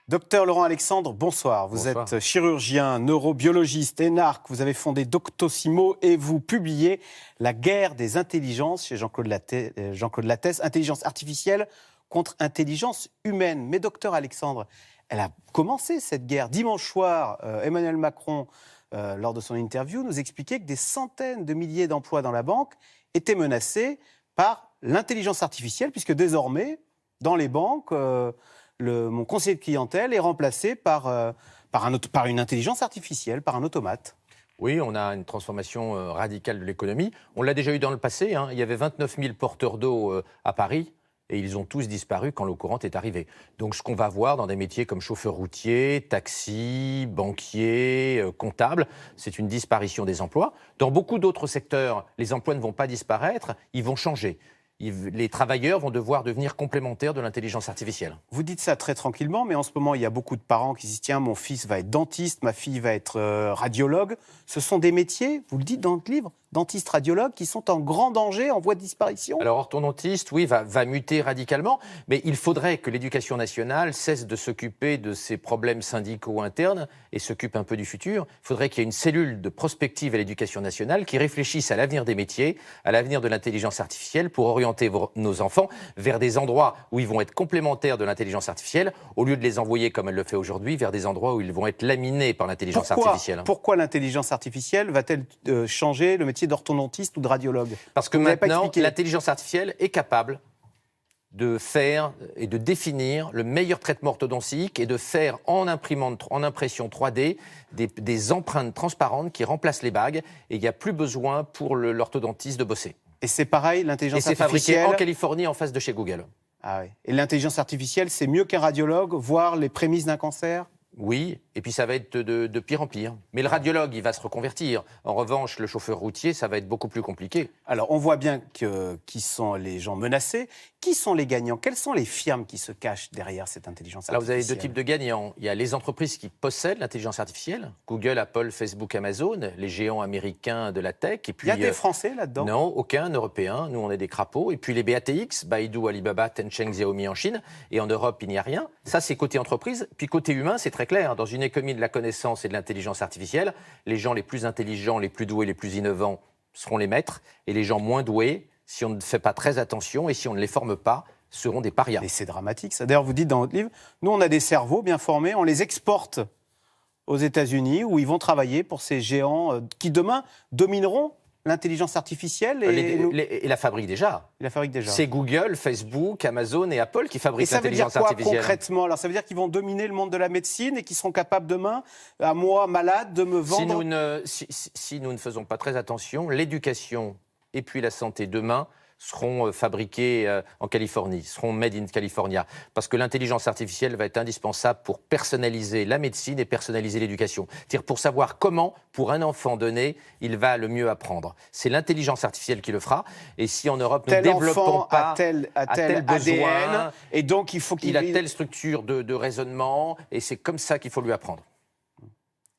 Docteur Laurent Alexandre, bonsoir. Vous Bonsoir. êtes chirurgien, neurobiologiste, énarque. Vous avez fondé Doctissimo et vous publiez La guerre des intelligences chez Jean-Claude Lattès, intelligence artificielle contre intelligence humaine. Mais docteur Alexandre, elle a commencé cette guerre. Dimanche soir, Emmanuel Macron, lors de son interview, nous expliquait que des centaines de milliers d'emplois dans la banque étaient menacés par l'intelligence artificielle, puisque désormais, dans les banques... mon conseiller de clientèle est remplacé par une intelligence artificielle, par un automate. Oui, on a une transformation radicale de l'économie. On l'a déjà eu dans le passé. Il y avait 29 000 porteurs d'eau à Paris et ils ont tous disparu quand l'eau courante est arrivée. Donc ce qu'on va voir dans des métiers comme chauffeur routier, taxi, banquier, comptable, c'est une disparition des emplois. Dans beaucoup d'autres secteurs, les emplois ne vont pas disparaître, ils vont changer. Les travailleurs vont devoir devenir complémentaires de l'intelligence artificielle. Vous dites ça très tranquillement, mais en ce moment, il y a beaucoup de parents qui se disent « Tiens, mon fils va être dentiste, ma fille va être radiologue ». Ce sont des métiers, vous le dites dans le livre, dentiste, radiologue, qui sont en grand danger, en voie de disparition. Alors, orthodontiste, oui, va muter radicalement, mais il faudrait que l'éducation nationale cesse de s'occuper de ces problèmes syndicaux internes et s'occupe un peu du futur. Il faudrait qu'il y ait une cellule de prospective à l'éducation nationale qui réfléchisse à l'avenir des métiers, à l'avenir de l'intelligence artificielle pour orienter nos enfants vers des endroits où ils vont être complémentaires de l'intelligence artificielle, au lieu de les envoyer, comme elle le fait aujourd'hui, vers des endroits où ils vont être laminés par l'intelligence artificielle. Pourquoi l'intelligence artificielle va-t-elle changer le métier d'orthodontiste ou de radiologue? Parce que maintenant, l'intelligence artificielle est capable de faire et de définir le meilleur traitement orthodontique et de faire en impression 3D des empreintes transparentes qui remplacent les bagues, et il n'y a plus besoin pour l'orthodontiste de bosser. Et c'est pareil, l'intelligence artificielle... Et c'est fabriqué en Californie, en face de chez Google. Ah oui. Et l'intelligence artificielle, c'est mieux qu'un radiologue, voir les prémices d'un cancer? Oui, et puis ça va être de pire en pire. Mais le radiologue, il va se reconvertir. En revanche, le chauffeur routier, ça va être beaucoup plus compliqué. Alors, on voit bien qui sont les gens menacés. Qui sont les gagnants? Quelles sont les firmes qui se cachent derrière cette intelligence artificielle? Alors, vous avez deux types de gagnants. Il y a les entreprises qui possèdent l'intelligence artificielle. Google, Apple, Facebook, Amazon, les géants américains de la tech. Et puis, il y a des Français là-dedans? Non, aucun Européen. Nous, on est des crapauds. Et puis les BATX, Baidu, Alibaba, Tencent, Xiaomi en Chine. Et en Europe, il n'y a rien. Ça, c'est côté entreprise. Puis côté humain, c'est très clair. Dans une économie de la connaissance et de l'intelligence artificielle, les gens les plus intelligents, les plus doués, les plus innovants seront les maîtres. Et les gens moins doués, si on ne fait pas très attention et si on ne les forme pas, seront des parias. Et c'est dramatique, ça. D'ailleurs, vous dites dans votre livre, nous, on a des cerveaux bien formés, on les exporte aux États-Unis, où ils vont travailler pour ces géants qui, demain, domineront l'intelligence artificielle. Et la fabriquent déjà. La fabrique déjà. C'est Google, Facebook, Amazon et Apple qui fabriquent l'intelligence artificielle. Et ça veut dire quoi, concrètement? Alors, ça veut dire qu'ils vont dominer le monde de la médecine et qu'ils seront capables demain, à moi, malade, de me vendre... Si nous ne faisons pas très attention, l'éducation et puis la santé demain seront fabriqués en Californie, seront made in California. Parce que l'intelligence artificielle va être indispensable pour personnaliser la médecine et personnaliser l'éducation. C'est-à-dire pour savoir comment, pour un enfant donné, il va le mieux apprendre. C'est l'intelligence artificielle qui le fera. Et si en Europe, nous ne développons pas tel besoin, ADN, et donc il faut il a telle structure de raisonnement, et c'est comme ça qu'il faut lui apprendre.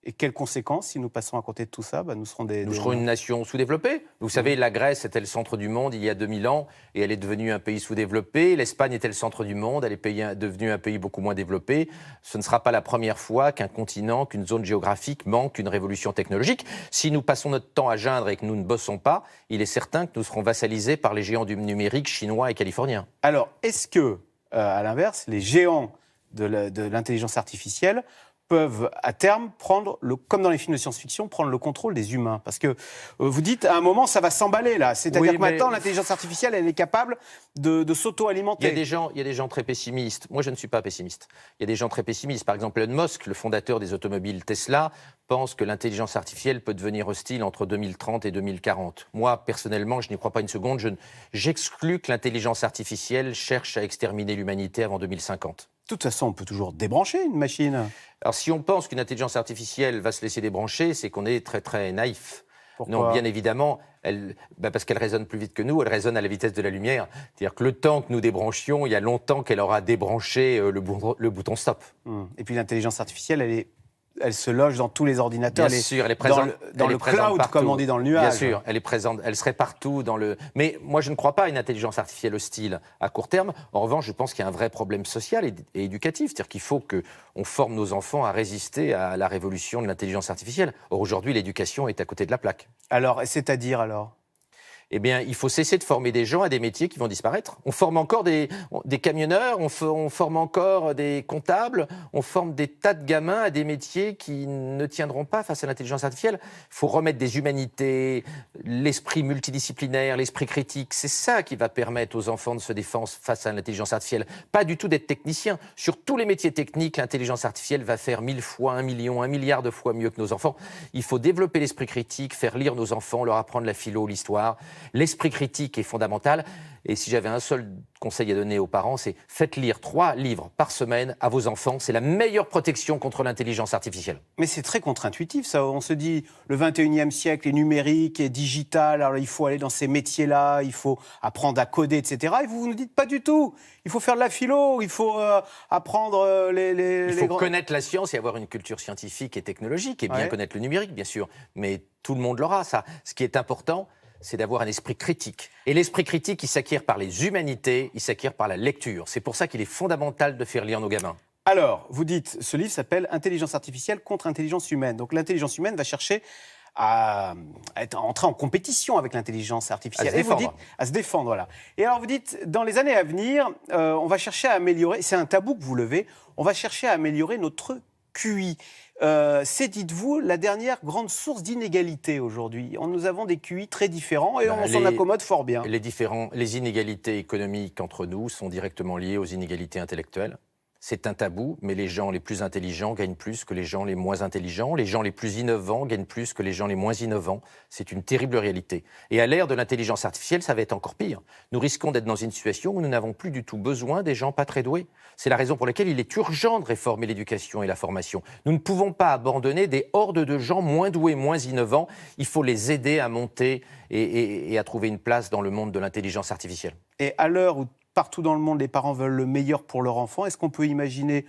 Et quelles conséquences, si nous passons à côté de tout ça? Nous serons une nation sous-développée. Vous savez, la Grèce était le centre du monde il y a 2000 ans et elle est devenue un pays sous-développé. L'Espagne était le centre du monde, elle est devenue un pays beaucoup moins développé. Ce ne sera pas la première fois qu'un continent, qu'une zone géographique manque une révolution technologique. Si nous passons notre temps à geindre et que nous ne bossons pas, il est certain que nous serons vassalisés par les géants du numérique chinois et californiens. Alors, est-ce que, à l'inverse, les géants de l'intelligence artificielle peuvent à terme prendre, comme dans les films de science-fiction, prendre le contrôle des humains? Parce que vous dites, à un moment, ça va s'emballer là. C'est-à-dire que maintenant, l'intelligence artificielle, elle est capable de s'auto-alimenter. Il y a des gens très pessimistes. Moi, je ne suis pas pessimiste. Il y a des gens très pessimistes. Par exemple, Elon Musk, le fondateur des automobiles Tesla, pense que l'intelligence artificielle peut devenir hostile entre 2030 et 2040. Moi, personnellement, je n'y crois pas une seconde. J'exclus que l'intelligence artificielle cherche à exterminer l'humanité avant 2050. De toute façon, on peut toujours débrancher une machine. Alors, si on pense qu'une intelligence artificielle va se laisser débrancher, c'est qu'on est très, très naïf. Pourquoi? Non, bien évidemment, parce qu'elle résonne plus vite que nous, elle résonne à la vitesse de la lumière. C'est-à-dire que le temps que nous débranchions, il y a longtemps qu'elle aura débranché le bouton stop. Et puis l'intelligence artificielle, elle est elle se loge dans tous les ordinateurs. Bien sûr, elle est présente dans le cloud, partout. comme on dit dans le nuage. Bien sûr, elle est présente, elle serait partout dans le... Mais moi, je ne crois pas à une intelligence artificielle hostile à court terme. En revanche, je pense qu'il y a un vrai problème social et éducatif. C'est-à-dire qu'il faut qu'on forme nos enfants à résister à la révolution de l'intelligence artificielle. Or, aujourd'hui, l'éducation est à côté de la plaque. Alors, c'est-à-dire alors ? Eh bien, il faut cesser de former des gens à des métiers qui vont disparaître. On forme encore des camionneurs, on forme encore des comptables, on forme des tas de gamins à des métiers qui ne tiendront pas face à l'intelligence artificielle. Il faut remettre des humanités, l'esprit multidisciplinaire, l'esprit critique. C'est ça qui va permettre aux enfants de se défendre face à l'intelligence artificielle. Pas du tout d'être technicien. Sur tous les métiers techniques, l'intelligence artificielle va faire 1000 fois, 1 million, 1 milliard de fois mieux que nos enfants. Il faut développer l'esprit critique, faire lire nos enfants, leur apprendre la philo, l'histoire. L'esprit critique est fondamental. Et si j'avais un seul conseil à donner aux parents, c'est faites lire 3 livres par semaine à vos enfants. C'est la meilleure protection contre l'intelligence artificielle. Mais c'est très contre-intuitif, ça. On se dit, le 21e siècle est numérique, est digital, alors il faut aller dans ces métiers-là, il faut apprendre à coder, etc. Et vous nous dites pas du tout. Il faut faire de la philo, il faut apprendre Il faut connaître la science et avoir une culture scientifique et technologique, et bien connaître le numérique, bien sûr. Mais tout le monde l'aura, ça. Ce qui est important, c'est d'avoir un esprit critique. Et l'esprit critique, il s'acquiert par les humanités, il s'acquiert par la lecture. C'est pour ça qu'il est fondamental de faire lire nos gamins. Alors, vous dites, ce livre s'appelle « Intelligence artificielle contre intelligence humaine ». Donc l'intelligence humaine va chercher à entrer en compétition avec l'intelligence artificielle. À se défendre. Et vous dites, à se défendre, voilà. Et alors vous dites, dans les années à venir, on va chercher à améliorer, c'est un tabou que vous levez, on va chercher à améliorer notre QI. C'est, dites-vous, la dernière grande source d'inégalité aujourd'hui. Nous avons des QI très différents et on s'en accommode fort bien. Les inégalités économiques entre nous sont directement liées aux inégalités intellectuelles. C'est un tabou, mais les gens les plus intelligents gagnent plus que les gens les moins intelligents. Les gens les plus innovants gagnent plus que les gens les moins innovants. C'est une terrible réalité. Et à l'ère de l'intelligence artificielle, ça va être encore pire. Nous risquons d'être dans une situation où nous n'avons plus du tout besoin des gens pas très doués. C'est la raison pour laquelle il est urgent de réformer l'éducation et la formation. Nous ne pouvons pas abandonner des hordes de gens moins doués, moins innovants. Il faut les aider à monter et à trouver une place dans le monde de l'intelligence artificielle. Et à l'heure où partout dans le monde, les parents veulent le meilleur pour leur enfant. Est-ce qu'on peut imaginer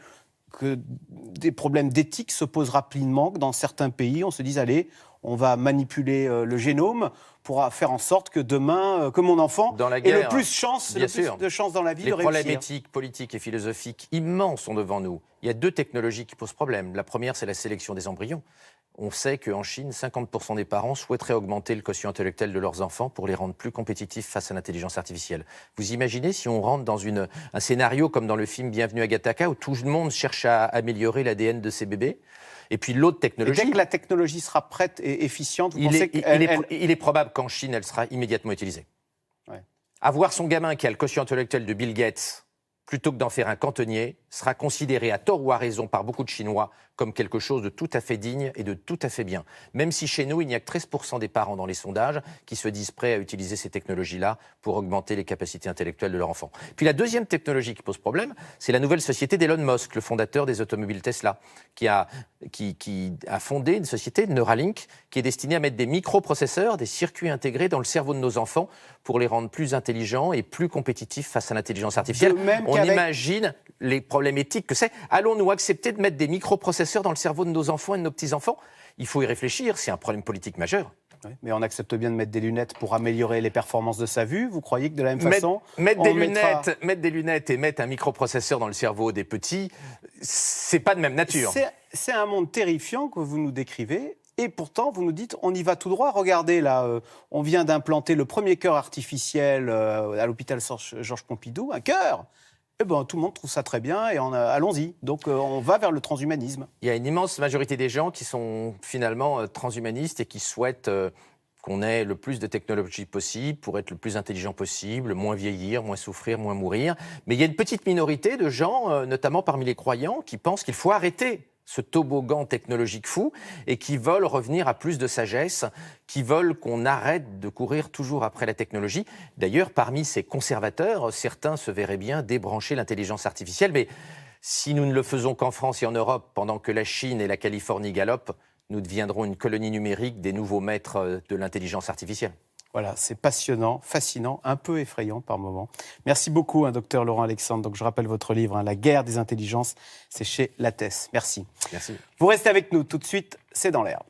que des problèmes d'éthique se posent rapidement, que dans certains pays, on se dise, allez, on va manipuler le génome pour faire en sorte que demain, que mon enfant ait le plus de chance dans la vie de réussir. Les problèmes éthiques, politiques et philosophiques immenses sont devant nous. Il y a 2 technologies qui posent problème. La première, c'est la sélection des embryons. On sait qu'en Chine, 50% des parents souhaiteraient augmenter le quotient intellectuel de leurs enfants pour les rendre plus compétitifs face à l'intelligence artificielle. Vous imaginez si on rentre dans un scénario comme dans le film Bienvenue à Gattaca, où tout le monde cherche à améliorer l'ADN de ses bébés? Et puis l'autre technologie... Et dès que la technologie sera prête et efficiente, vous pensez il est probable qu'en Chine, elle sera immédiatement utilisée. Ouais. Avoir son gamin qui a le quotient intellectuel de Bill Gates, plutôt que d'en faire un cantonnier, sera considéré à tort ou à raison par beaucoup de Chinois comme quelque chose de tout à fait digne et de tout à fait bien. Même si chez nous, il n'y a que 13% des parents dans les sondages qui se disent prêts à utiliser ces technologies-là pour augmenter les capacités intellectuelles de leur enfant. Puis la deuxième technologie qui pose problème, c'est la nouvelle société d'Elon Musk, le fondateur des automobiles Tesla, qui a fondé une société, Neuralink, qui est destinée à mettre des microprocesseurs, des circuits intégrés dans le cerveau de nos enfants pour les rendre plus intelligents et plus compétitifs face à l'intelligence artificielle. On imagine les problèmes éthiques que c'est. Allons-nous accepter de mettre des microprocesseurs dans le cerveau de nos enfants et de nos petits-enfants? Il faut y réfléchir, c'est un problème politique majeur. Oui, mais on accepte bien de mettre des lunettes pour améliorer les performances de sa vue. Vous croyez que de la même façon... Mettre des lunettes et mettre un microprocesseur dans le cerveau des petits, c'est pas de même nature. C'est un monde terrifiant que vous nous décrivez. Et pourtant, vous nous dites, on y va tout droit. Regardez, là, on vient d'implanter le premier cœur artificiel à l'hôpital Georges Pompidou, un cœur. Eh ben, tout le monde trouve ça très bien et allons-y. Donc, on va vers le transhumanisme. Il y a une immense majorité des gens qui sont finalement transhumanistes et qui souhaitent qu'on ait le plus de technologie possible pour être le plus intelligent possible, moins vieillir, moins souffrir, moins mourir. Mais il y a une petite minorité de gens, notamment parmi les croyants, qui pensent qu'il faut arrêter ce toboggan technologique fou et qui veulent revenir à plus de sagesse, qui veulent qu'on arrête de courir toujours après la technologie. D'ailleurs, parmi ces conservateurs, certains se verraient bien débrancher l'intelligence artificielle. Mais si nous ne le faisons qu'en France et en Europe, pendant que la Chine et la Californie galopent, nous deviendrons une colonie numérique des nouveaux maîtres de l'intelligence artificielle. Voilà, c'est passionnant, fascinant, un peu effrayant par moments. Merci beaucoup, docteur Laurent Alexandre. Donc, je rappelle votre livre, La guerre des intelligences, c'est chez Lattès. Merci. Merci. Vous restez avec nous tout de suite, c'est dans l'air.